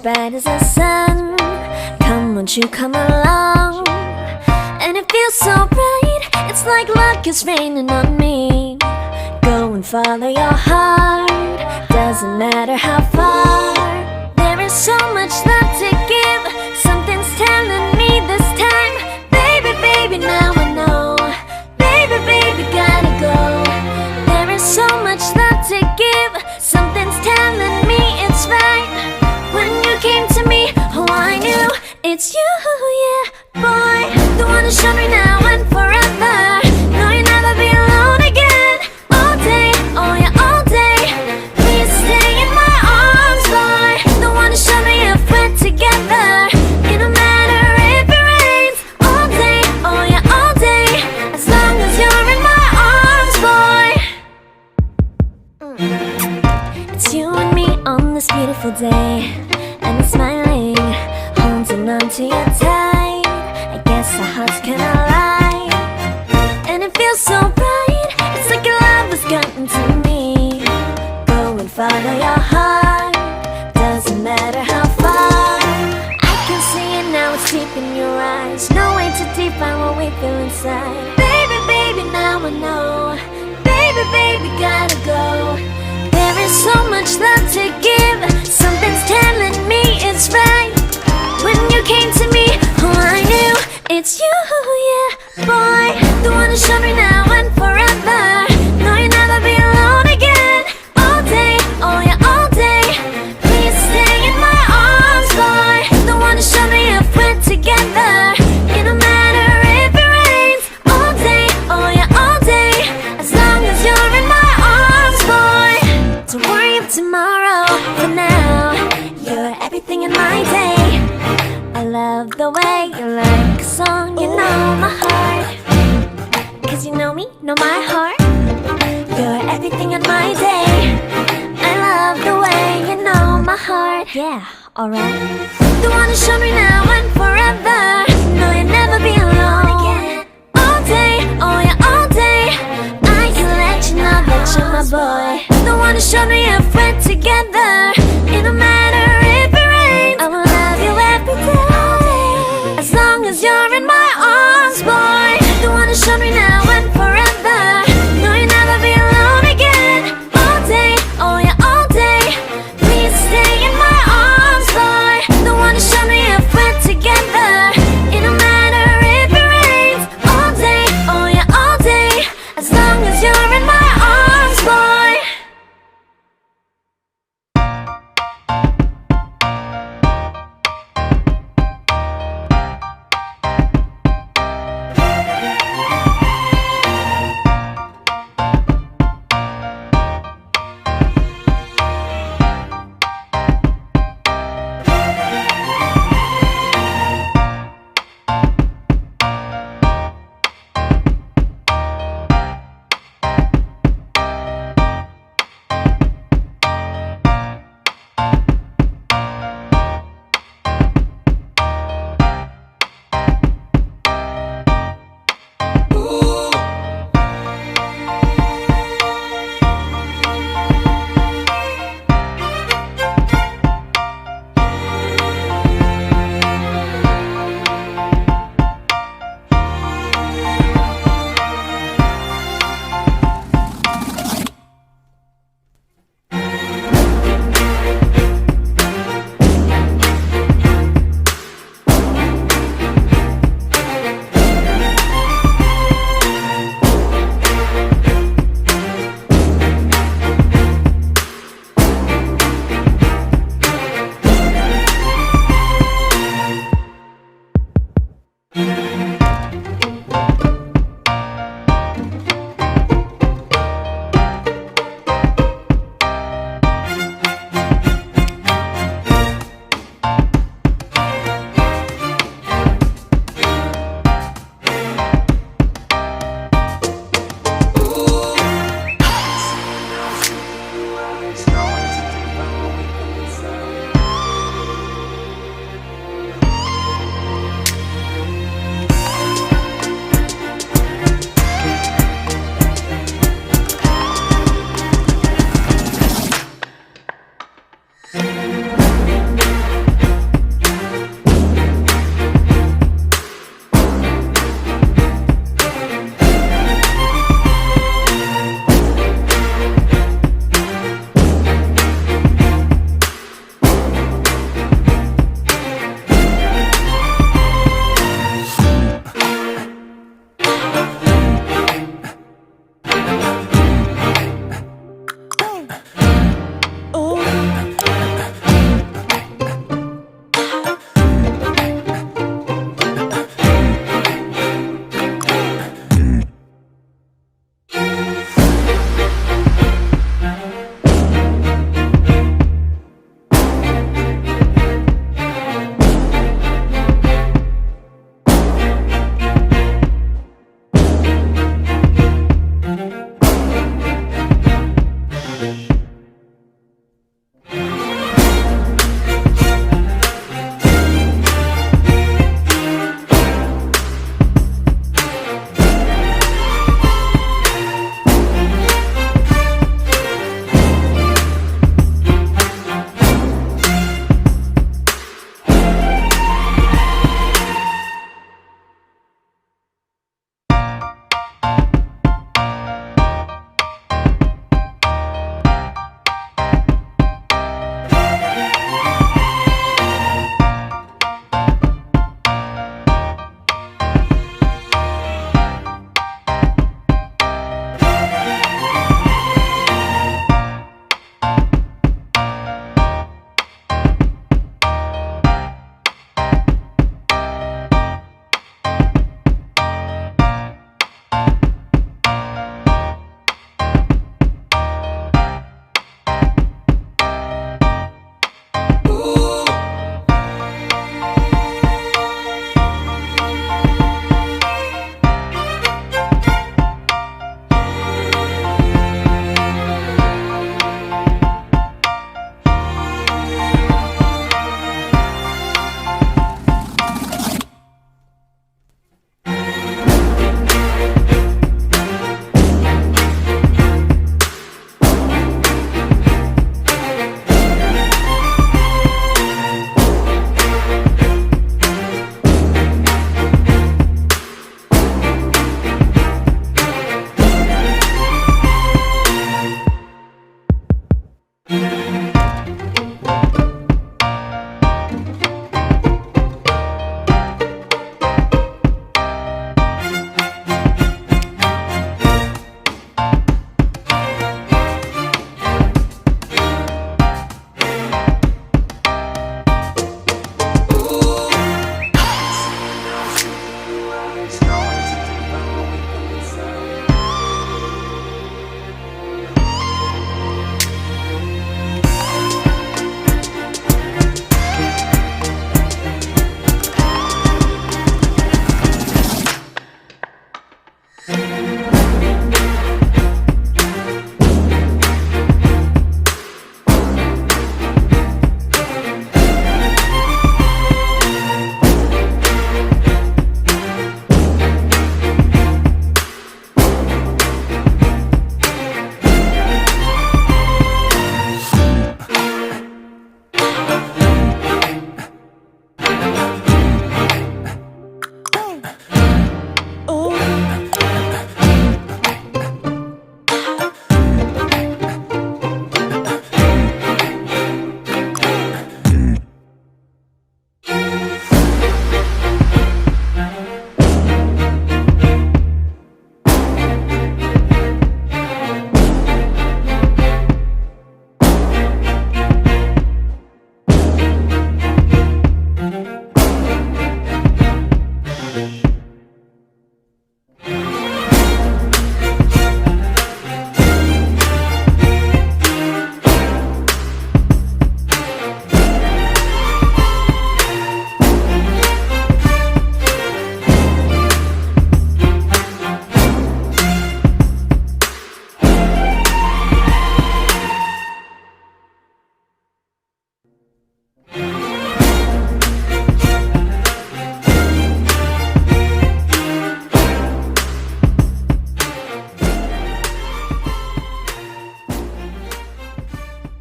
bright as the sun. Come, won't you come along? And it feels so bright, it's like luck is raining on me. Go and follow your heart, doesn't matter how far. There is so much love to give, something's telling me this time. Baby, baby, now I know. Baby, baby, gotta go. There is so much love to give, something's telling me it's right. When you came to me, oh I knew it's you, yeah, boy. The one who showed me now and forever. No, you'll never be alone again. All day, oh yeah, all day. Please stay in my arms, boy. The one who showed me if we're together. It don't matter if it rains. All day, oh yeah, all day. As long as you're in my arms, boy. It's you and me on this beautiful day, and it's smiling, holding on to you tight. I guess our hearts cannot lie, and it feels so bright. It's like your love has gotten to me. Go and follow your heart, doesn't matter how far. I can see it now, it's deep in your eyes. No way to define what we feel inside. Baby, baby, now I know. Baby, baby, gotta go. There is so much love to give, something's telling me it's right. When you came to me, oh I knew it's you, yeah, boy. The one who showed me now and forever. No, you'll never be alone again. All day, oh yeah, all day. Please stay in my arms, boy. The one who showed me if we're together. It don't matter if it rains. All day, oh yeah, all day. As long as you're in my arms, boy. Don't worry of tomorrow, for now you're everything in my day. I love the way you like a song, you know my heart. Cause you know me, know my heart. You're everything in my day. I love the way you know my heart. Yeah, alright. The one who showed me now and forever. No, you'll never be alone again. All day, oh yeah, all day. I can let you know that you're my boy. The one who showed me if we're together.